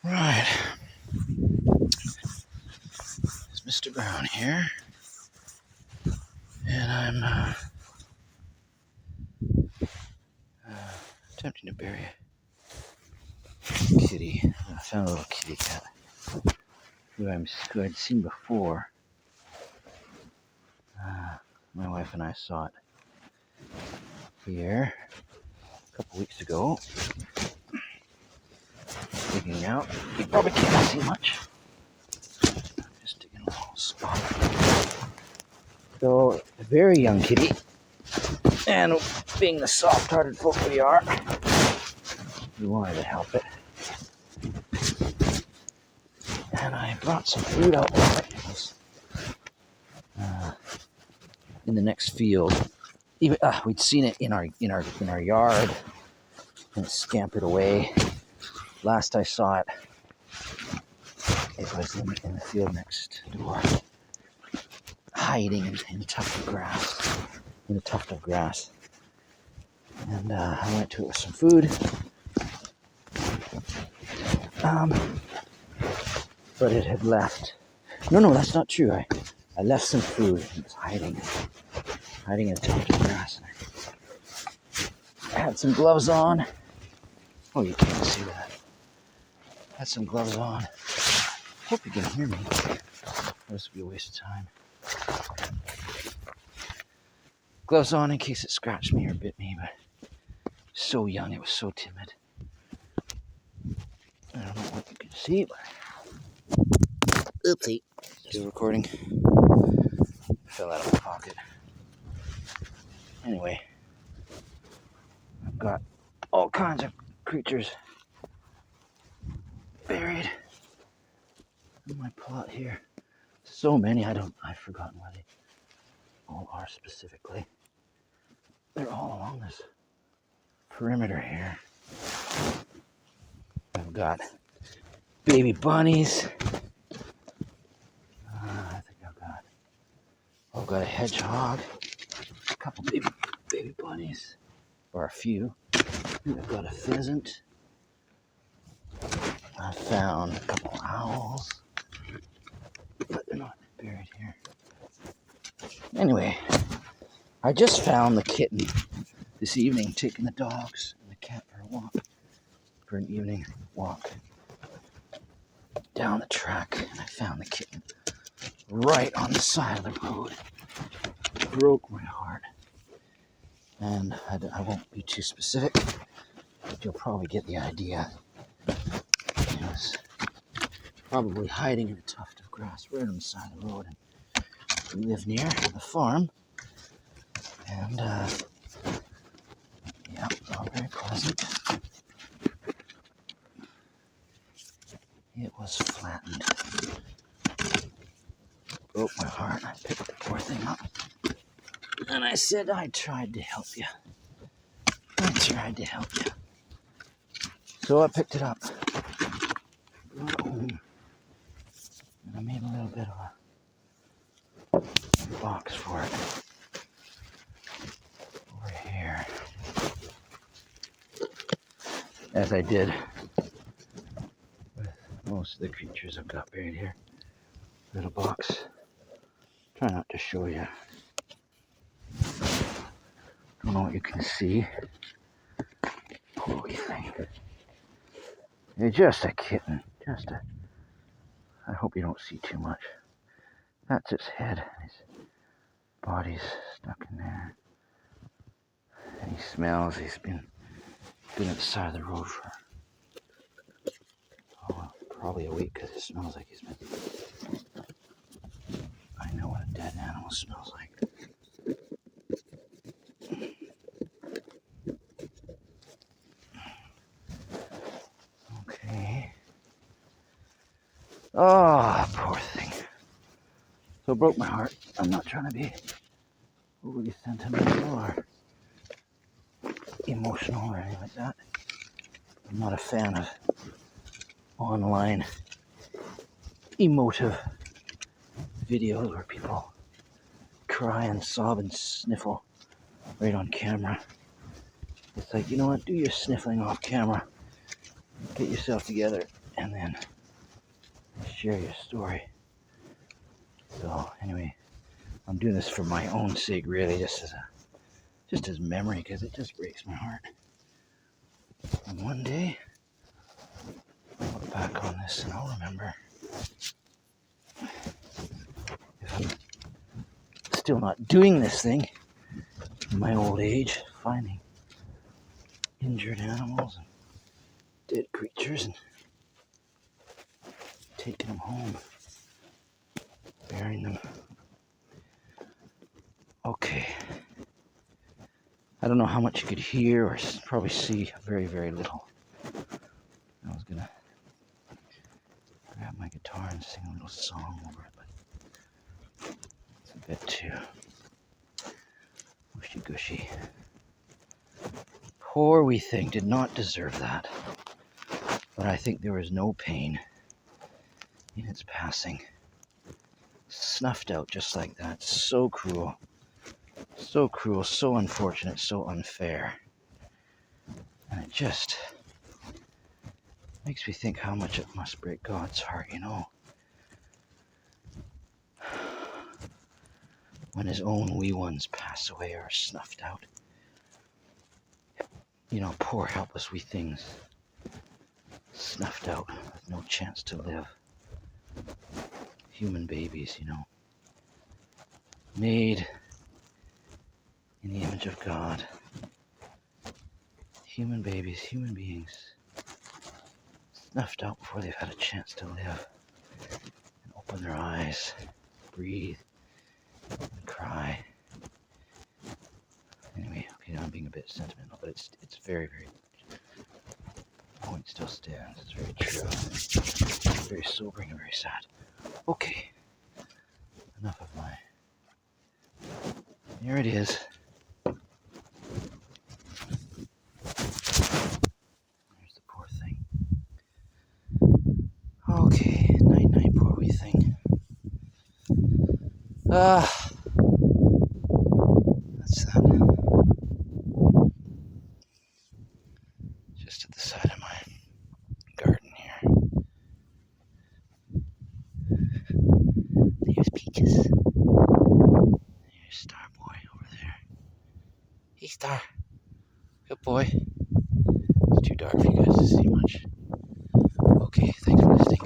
Right, it's Mr. Brown here, and I'm attempting to bury a kitty. I found a little kitty cat who I'd seen before. My wife and I saw it here a couple weeks ago, digging out. You probably can't see much. Just digging a little spot. So, a very young kitty, and being the soft-hearted folk we are, we wanted to help it. And I brought some food out for it. It was in the next field. Even we'd seen it in our yard, and it scampered away. Last I saw it, it was in the field next door, hiding in a tuft of grass. And I went to it with some food. But it had left. No, that's not true. I left some food, and it was hiding in a tuft of grass. I had some gloves on. Oh, you can't see that. Had some gloves on. Hope you can hear me. This would be a waste of time. Gloves on in case it scratched me or bit me, but so young, it was so timid. I don't know what you can see, but oopsie. Still recording. Fell out of my pocket. Anyway, I've got all kinds of creatures buried in my plot here. So many, I've forgotten where they all are specifically. They're all along this perimeter here. I've got baby bunnies. I think I've got a hedgehog, a couple baby bunnies, or a few. I've got a pheasant. I found a couple owls, but they're not buried here. Anyway, I just found the kitten this evening, taking the dogs and the cat for an evening walk down the track, and I found the kitten right on the side of the road. It broke my heart. And I won't be too specific, but you'll probably get the idea. It was probably hiding in a tuft of grass right on the side of the road. And we live near the farm, and yeah, not very pleasant. It was flattened. Broke my heart. I picked the poor thing up, and I said I tried to help you. So I picked it up, brought it home, and I made a little bit of a box for it over here, as I did with most of the creatures I've got buried here. Little box. Try not to show you. Don't know what you can see. What do you think? It's just a kitten. I hope you don't see too much. That's its head. His body's stuck in there. And he smells. He's been at the side of the road for probably a week, because it smells like he's been. I know what a dead animal smells like. Okay. Oh, poor thing. So it broke my heart. I'm not trying to be overly sentimental or emotional or anything like that. I'm not a fan of online emotive videos where people cry and sob and sniffle right on camera. It's like, you know what? Do your sniffling off camera. Get yourself together and then share your story. So anyway, I'm doing this for my own sake, really, just as memory, because it just breaks my heart. And one day, I'll look back on this and I'll remember, if I'm still not doing this thing in my old age, finding injured animals and dead creatures and taking them home, burying them. Okay. I don't know how much you could hear or probably see. Very, very little. I was gonna grab my guitar and sing a little song over it, but it's a bit too wishy-gushy. Poor wee thing did not deserve that, but I think there was no pain in its passing. Snuffed out just like that. So cruel, so unfortunate, so unfair. And it just makes me think how much it must break God's heart, you know, when his own wee ones pass away or are snuffed out. You know, poor helpless wee things, snuffed out with no chance to live. Human babies, you know, made in the image of God. Human babies, human beings, snuffed out before they've had a chance to live and open their eyes, breathe, and cry. Anyway, okay, now I'm being a bit sentimental, but it's very, very, the point still stands. It's very true. Very sobering and very sad. Okay, enough of my, here it is. There's the poor thing. Okay, night night, poor wee thing. That's that. Just at the side of my garden here. There's Peaches. There's Star Boy over there. Hey, Star. Good boy. It's too dark for you guys to see much. Okay, thanks for listening.